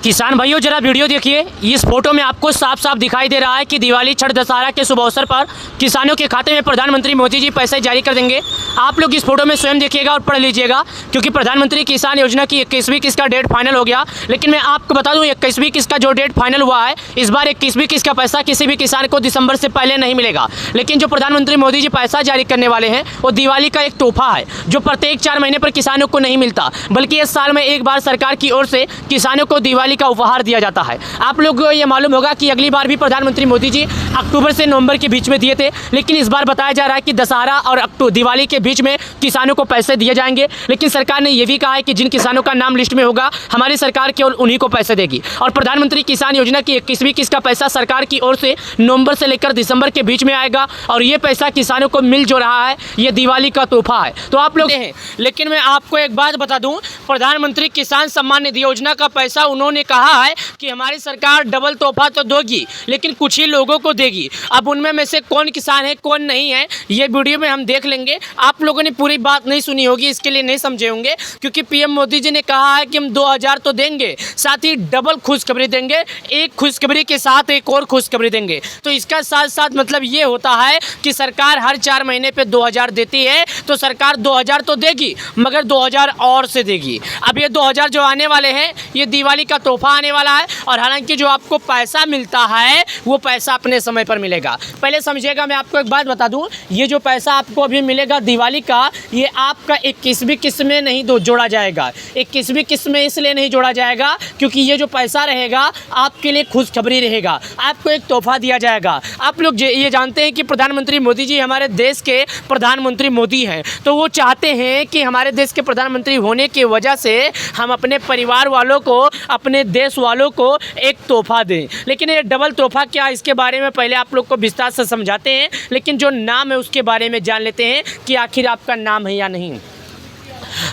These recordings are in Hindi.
किसान भाइयों जरा वीडियो देखिए। इस फोटो में आपको साफ साफ दिखाई दे रहा है कि दिवाली छठ दशहरा के शुभ अवसर पर किसानों के खाते में प्रधानमंत्री मोदी जी पैसे जारी कर देंगे। आप लोग इस फोटो में स्वयं देखिएगा और पढ़ लीजिएगा, क्योंकि प्रधानमंत्री किसान योजना की 21वीं किस्त का डेट फाइनल हो गया। लेकिन मैं आपको बता दूं 21वीं किस्त का जो डेट फाइनल हुआ है, इस बार 21वीं किस्त का पैसा किसी भी किसान को दिसंबर से पहले नहीं मिलेगा। लेकिन जो प्रधानमंत्री मोदी जी पैसा जारी करने वाले हैं वो दिवाली का एक तोहफा है, जो प्रत्येक 4 महीने पर किसानों को नहीं मिलता, बल्कि इस साल में एक बार सरकार की ओर से किसानों को दिवाली का उपहार दिया जाता है। आप लोग को ये मालूम होगा कि अगली बार भी प्रधानमंत्री मोदी जी अक्टूबर से नवंबर के बीच में दिए थे, लेकिन इस बार बताया जा रहा है कि दशहरा और दिवाली के बीच में किसानों को पैसे दिए जाएंगे। लेकिन सरकार ने यह भी कहा है कि जिन किसानों का नाम लिस्ट में होगा हमारी सरकार केवल उन्हीं को पैसे देगी। और प्रधानमंत्री किसान योजना की 21वीं किस्त का पैसा सरकार की ओर से नवंबर से लेकर दिसंबर के बीच में आएगा, और ये पैसा किसानों को मिल जो रहा है ये दिवाली का तोहफा है। तो आप लोग हैं, लेकिन मैं आपको एक बात बता दूं, प्रधानमंत्री किसान सम्मान निधि योजना का पैसा उन्होंने कहा है कि हमारी सरकार डबल तोहफा तो देगी, लेकिन कुछ ही लोगों को देगी। अब उनमें में से कौन किसान है कौन नहीं है ये वीडियो में हम देख लेंगे। आप लोगों ने पूरी बात नहीं सुनी होगी, इसके लिए नहीं समझे होंगे, क्योंकि पीएम मोदी जी ने कहा है कि हम 2000 तो देंगे, साथ ही डबल खुशखबरी देंगे, एक खुशखबरी के साथ एक और खुशखबरी देंगे। तो इसका साथ साथ मतलब ये होता है कि सरकार हर 4 महीने पे 2000 देती है, तो सरकार 2000 तो देगी, मगर 2000 और से देगी। अब ये 2000 जो आने वाले हैं ये दिवाली का तोहफा आने वाला है, और हालांकि जो आपको पैसा मिलता है वो पैसा अपने समय पर मिलेगा। पहले समझिएगा, मैं आपको एक बात बता दूं, ये जो पैसा आपको अभी मिलेगा दिवाली का, ये आपका 21वीं किस्त में नहीं जोड़ा जाएगा। 21वीं किस्त में इसलिए नहीं जोड़ा जाएगा क्योंकि ये जो पैसा रहेगा आपके लिए खुशखबरी रहेगा, आपको एक तोहफा दिया जाएगा। आप लोग ये जानते हैं कि प्रधानमंत्री मोदी जी हमारे देश के प्रधानमंत्री मोदी हैं, तो वो चाहते हैं कि हमारे देश के प्रधानमंत्री होने की वजह से हम अपने परिवार वालों को, अपने देश वालों को एक तोहफा दें। लेकिन ये डबल तोहफा क्या, इसके बारे में पहले आप लोग को विस्तार से समझाते हैं, लेकिन जो नाम है उसके बारे में जान लेते हैं कि आखिर आपका नाम है या नहीं।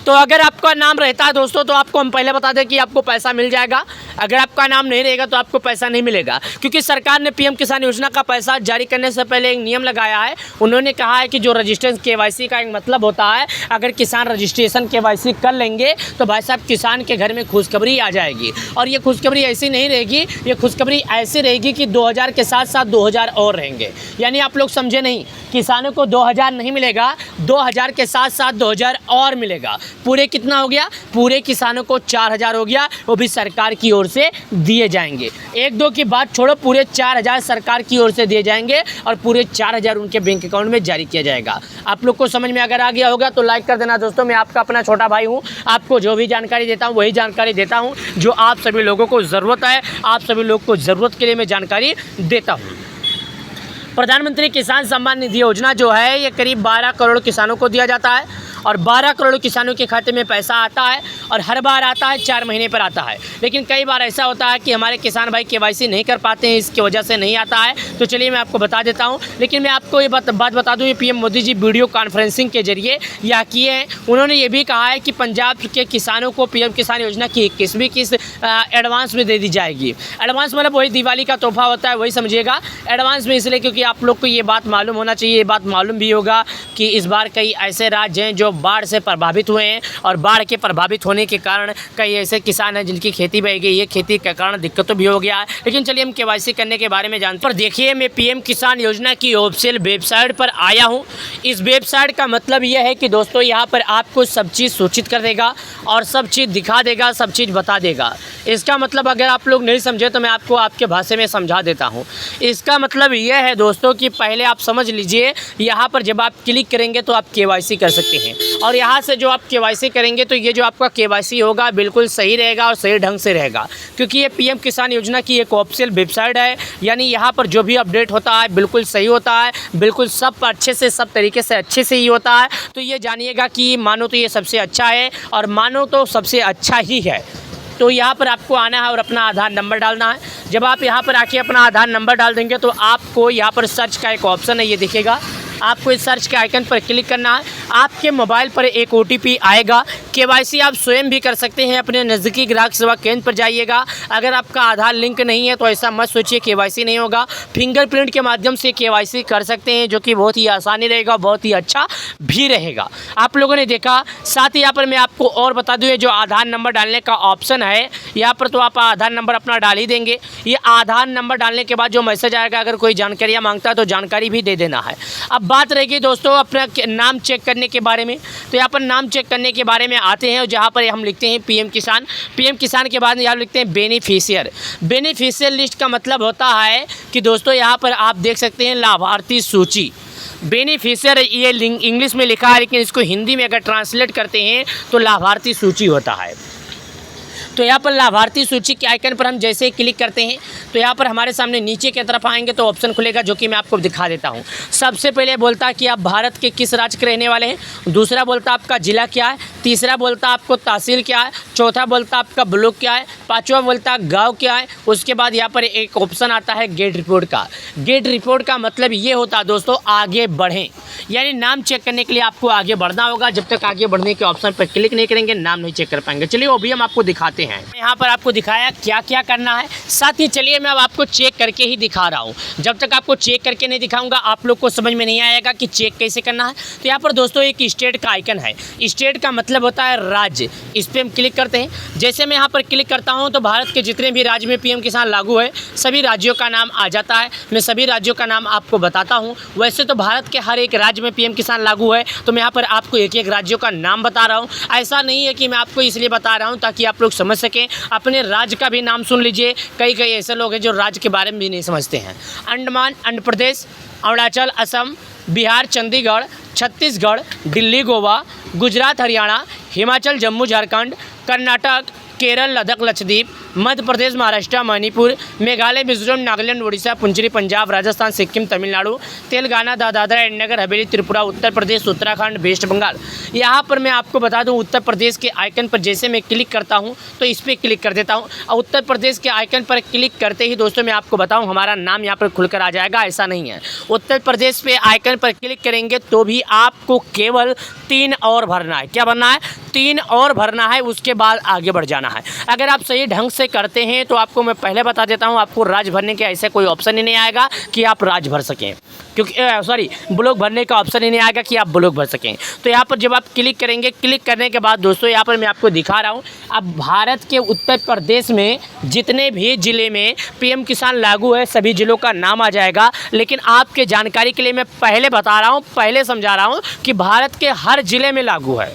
तो अगर आपका नाम रहता है दोस्तों, तो आपको हम पहले बता दें कि आपको पैसा मिल जाएगा। अगर आपका नाम नहीं रहेगा तो आपको पैसा नहीं मिलेगा, क्योंकि सरकार ने पीएम किसान योजना का पैसा जारी करने से पहले एक नियम लगाया है। उन्होंने कहा है कि जो रजिस्ट्रेशन केवाईसी का एक मतलब होता है, अगर किसान रजिस्ट्रेशन केवाईसी कर लेंगे तो भाई साहब किसान के घर में खुशखबरी आ जाएगी। और ये खुशखबरी ऐसी नहीं रहेगी, ये खुशखबरी ऐसी रहेगी कि 2000 के साथ साथ 2000 और रहेंगे। यानी आप लोग समझे नहीं, किसानों को 2000 नहीं मिलेगा, 2000 के साथ साथ 2000 और मिलेगा। पूरे कितना हो गया, पूरे किसानों को 4000 हो गया, वो भी सरकार की ओर से दिए जाएंगे। 1-2 की बात छोड़ो, पूरे 4000 सरकार की ओर से दिए जाएंगे और पूरे 4000 उनके बैंक अकाउंट में जारी किया जाएगा। आप लोग को समझ में अगर आ गया होगा तो लाइक कर देना दोस्तों। मैं आपका अपना छोटा भाई हूँ, आपको जो भी जानकारी देता हूँ वही जानकारी देता हूँ जो आप सभी लोगों को ज़रूरत है। आप सभी लोग को ज़रूरत के लिए मैं जानकारी देता हूँ। प्रधानमंत्री किसान सम्मान निधि योजना जो है ये करीब 12 करोड़ किसानों को दिया जाता है, और 12 करोड़ किसानों के खाते में पैसा आता है, और हर बार आता है 4 महीने पर आता है। लेकिन कई बार ऐसा होता है कि हमारे किसान भाई केवाईसी नहीं कर पाते हैं, इसकी वजह से नहीं आता है। तो चलिए मैं आपको बता देता हूं। लेकिन मैं आपको ये बात बता दूं, ये PM Modi ji video conferencing के जरिए यह किए हैं। उन्होंने ये भी कहा है कि पंजाब के किसानों को पीएम किसान योजना की 21वीं किस्त एडवांस में दे दी जाएगी। एडवांस मतलब वही दिवाली का तोहफा होता है, वही समझिएगा। एडवांस में इसलिए क्योंकि आप लोग को ये बात मालूम होना चाहिए, ये बात मालूम भी होगा कि इस बार कई ऐसे राज्य हैं जो बाढ़ से प्रभावित हुए हैं, और बाढ़ के प्रभावित होने के कारण कई ऐसे किसान हैं जिनकी खेती बह गई है, खेती के कारण दिक्कत भी हो गया है। लेकिन चलिए हम केवाईसी करने के बारे में जानते हैं। पर देखिए, मैं पीएम किसान योजना की ऑफिशियल वेबसाइट पर आया हूं। इस वेबसाइट का मतलब यह है कि दोस्तों यहाँ पर आपको सब चीज़ सूचित कर देगा और सब चीज़ दिखा देगा, सब चीज़ बता देगा। इसका मतलब अगर आप लोग नहीं समझे तो मैं आपको आपके भाषा में समझा देता हूँ। इसका मतलब यह है दोस्तों कि पहले आप समझ लीजिए, यहाँ पर जब आप क्लिक करेंगे तो आप केवाईसी कर सकते हैं, और यहाँ से जो आप केवाईसी करेंगे तो ये जो आपका केवाईसी होगा बिल्कुल सही रहेगा और सही ढंग से रहेगा, क्योंकि ये पीएम किसान योजना की एक ऑफिशियल वेबसाइट है। यानी यहाँ पर जो भी अपडेट होता है बिल्कुल सही होता है, बिल्कुल सब अच्छे से, सब तरीके से अच्छे से ही होता है। तो ये जानिएगा कि मानो तो ये सबसे अच्छा है, और मानो तो सबसे अच्छा ही है। तो यहाँ पर आपको आना है और अपना आधार नंबर डालना है। जब आप यहाँ पर आके अपना आधार नंबर डाल देंगे तो आपको यहाँ पर सर्च का एक ऑप्शन है, ये दिखेगा। आपको इस सर्च के आइकन पर क्लिक करना है। आपके मोबाइल पर एक OTP आएगा। KYC आप स्वयं भी कर सकते हैं, अपने नज़दीकी ग्राहक सेवा केंद्र पर जाइएगा। अगर आपका आधार लिंक नहीं है तो ऐसा मत सोचिए KYC नहीं होगा, फिंगरप्रिंट के माध्यम से KYC कर सकते हैं, जो कि बहुत ही आसानी रहेगा, बहुत ही अच्छा भी रहेगा। आप लोगों ने देखा। साथ ही यहाँ पर मैं आपको और बता दूँ, ये जो आधार नंबर डालने का ऑप्शन है यहाँ पर, तो आप आधार नंबर अपना डाल ही देंगे। ये आधार नंबर डालने के बाद जो मैसेज आएगा, अगर कोई जानकारियाँ मांगता है तो जानकारी भी दे देना है। अब बात रहेगी दोस्तों अपना नाम चेक करने के बारे में। तो यहाँ पर नाम चेक करने के बारे में आते हैं, जहाँ पर हम लिखते हैं PM किसान। PM किसान के बाद यहाँ लिखते हैं बेनिफिशियर। बेनिफिशियर लिस्ट का मतलब होता है कि दोस्तों यहाँ पर आप देख सकते हैं लाभार्थी सूची। बेनिफिशियर ये इंग्लिश में लिखा है, लेकिन इसको हिंदी में अगर ट्रांसलेट करते हैं तो लाभार्थी सूची होता है। तो यहाँ पर लाभार्थी सूची के आइकन पर हम जैसे ही क्लिक करते हैं तो यहाँ पर हमारे सामने नीचे की तरफ आएंगे तो ऑप्शन खुलेगा, जो कि मैं आपको दिखा देता हूँ। सबसे पहले बोलता है कि आप भारत के किस राज्य के रहने वाले हैं। दूसरा बोलता आपका ज़िला क्या है। तीसरा बोलता आपको तहसील क्या है। चौथा बोलता आपका ब्लॉक क्या है। पाँचवा बोलता गाँव क्या है। उसके बाद यहाँ पर एक ऑप्शन आता है गेट रिपोर्ट का। गेट रिपोर्ट का मतलब ये होता है दोस्तों आगे बढ़ें, यानी नाम चेक करने के लिए आपको आगे बढ़ना होगा। जब तक आगे बढ़ने के ऑप्शन पर क्लिक नहीं करेंगे नाम नहीं चेक कर पाएंगे। चलिए वो भी हम आपको दिखाते हैं। यहाँ पर आपको दिखाया क्या क्या करना है। साथ ही चलिए मैं अब आपको चेक करके ही दिखा रहा हूँ। जब तक आपको चेक करके नहीं दिखाऊंगा आप लोग को समझ में नहीं आएगा कि चेक कैसे करना है। तो यहाँ पर दोस्तों एक स्टेट का आइकन है। स्टेट का मतलब होता है राज्य। इस पर हम क्लिक करते हैं। जैसे मैं यहाँ पर क्लिक करता हूँ तो भारत के जितने भी राज्य में PM किसान लागू है सभी राज्यों का नाम आ जाता है। मैं सभी राज्यों का नाम आपको बताता हूँ। वैसे तो भारत के हर एक राज्य में PM किसान लागू है, तो मैं यहाँ पर आपको एक एक राज्यों का नाम बता रहा हूँ। ऐसा नहीं है कि मैं आपको इसलिए बता रहा हूँ ताकि आप लोग समझ सकें। अपने राज्य का भी नाम सुन लीजिए। कई ऐसे लोग हैं जो राज्य के बारे में भी नहीं समझते हैं। Andaman, Andhra Pradesh, Arunachal, Assam, Bihar, Chandigarh, Chhattisgarh, Delhi, Goa, Gujarat, Haryana, Himachal, Jammu, Jharkhand, Karnataka, Kerala, Ladakh, Lakshadweep, Madhya Pradesh, Maharashtra, Manipur, Meghalaya, Mizoram, Nagaland, Orissa, पुंचरी, Punjab, Rajasthan, Sikkim, Tamil Nadu, Telangana, Dadra and Nagar Haveli, Tripura, Uttar Pradesh, Uttarakhand, waste Bengal. यहाँ पर मैं आपको बता दूँ उत्तर प्रदेश के आइकन पर जैसे मैं क्लिक करता हूँ तो इस पर क्लिक कर देता हूँ और उत्तर प्रदेश के आइकन पर क्लिक करते ही दोस्तों मैं आपको बताऊँ हमारा नाम यहाँ पर खुलकर आ जाएगा। ऐसा नहीं है, उत्तर प्रदेश पे आइकन पर क्लिक करेंगे तो भी आपको केवल 3 और भरना है। क्या भरना है? 3 और भरना है। उसके बाद आगे बढ़ जाना है। अगर आप सही ढंग से करते हैं तो आपको मैं पहले बता देता हूं आपको राज्य भरने के ऐसे कोई ऑप्शन ही नहीं आएगा कि आप राज्य भर सकें, क्योंकि ब्लॉक भरने का ऑप्शन ही नहीं आएगा कि आप ब्लॉक भर सकें। तो यहाँ पर जब आप क्लिक करेंगे, क्लिक करने के बाद दोस्तों यहाँ पर मैं आपको दिखा रहा हूँ। अब भारत के उत्तर प्रदेश में जितने भी ज़िले में PM किसान लागू है सभी ज़िलों का नाम आ जाएगा। लेकिन आपके जानकारी के लिए मैं पहले बता रहा हूँ, पहले समझा रहा हूँ कि भारत के हर ज़िले में लागू है,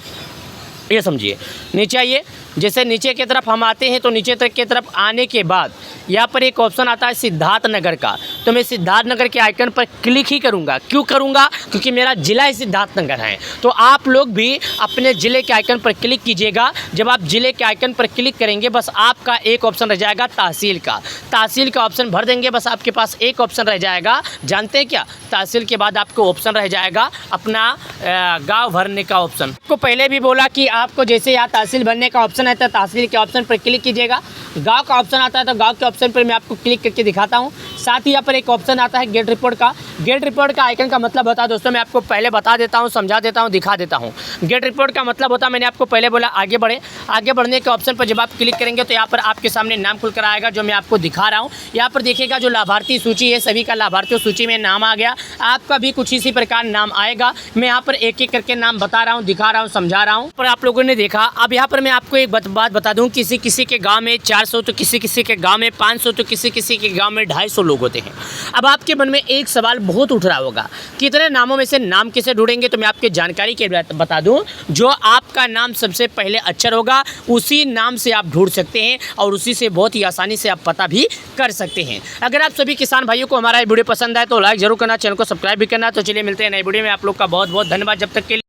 ये समझिए। नीचे आइए। जैसे नीचे की तरफ हम आते हैं तो नीचे तक की तरफ आने के बाद यहाँ पर एक ऑप्शन आता है सिद्धार्थनगर का। तो मैं सिद्धार्थनगर के आइकन पर क्लिक ही करूँगा। क्यों करूँगा? क्योंकि मेरा ज़िला ही सिद्धार्थनगर है। तो आप लोग भी अपने ज़िले के आइकन पर क्लिक कीजिएगा। जब आप ज़िले के आइकन पर क्लिक करेंगे बस आपका एक ऑप्शन रह जाएगा तहसील का। तहसील का ऑप्शन भर देंगे, बस आपके पास एक ऑप्शन रह जाएगा। जानते हैं क्या? तहसील के बाद आपको ऑप्शन रह जाएगा अपना गाँव भरने का ऑप्शन। आपको पहले भी बोला कि आपको जैसे यहाँ तहसील भरने का ऑप्शन है तो तहसील के ऑप्शन पर क्लिक कीजिएगा। गांव का ऑप्शन आता है तो गांव के ऑप्शन पर मैं आपको क्लिक करके दिखाता हूं। साथ ही यहाँ पर एक ऑप्शन आता है गेट रिपोर्ट का। गेट रिपोर्ट का आइकन का मतलब होता है दोस्तों, मैं आपको पहले बता देता हूं, समझा देता हूं, दिखा देता हूं। गेट रिपोर्ट का मतलब होता है, मैंने आपको पहले बोला आगे बढ़े। आगे बढ़ने के ऑप्शन पर जब आप क्लिक करेंगे तो यहाँ पर आपके सामने नाम खुलकर आएगा जो मैं आपको दिखा रहा हूँ। यहाँ पर देखिएगा जो लाभार्थी सूची है सभी का लाभार्थियों सूची में नाम आ गया। आपका भी कुछ इसी प्रकार नाम आएगा। मैं यहाँ पर एक एक करके नाम बता रहा हूँ, दिखा रहा हूँ, समझा रहा हूँ। पर आप लोगों ने देखा। अब यहाँ पर मैं आपको एक बात बता दूँ, किसी किसी के गाँव में 400 तो किसी किसी के गांव में 500 तो किसी किसी के गांव में 250 लोग होते हैं। अब आपके मन में एक सवाल बहुत उठ रहा होगा, कितने नामों में से नाम कैसे ढूंढेंगे? तो मैं आपके जानकारी के बता दूं, जो आपका नाम सबसे पहले अक्षर होगा उसी नाम से आप ढूंढ सकते हैं और उसी से बहुत ही आसानी से आप पता भी कर सकते हैं। अगर आप सभी किसान भाइयों को हमारा वीडियो पसंद आए तो लाइक जरूर करना, चैनल को सब्सक्राइब भी करना। तो चलिए मिलते हैं नई वीडियो में। आप लोग का बहुत बहुत धन्यवाद। जब तक के लिए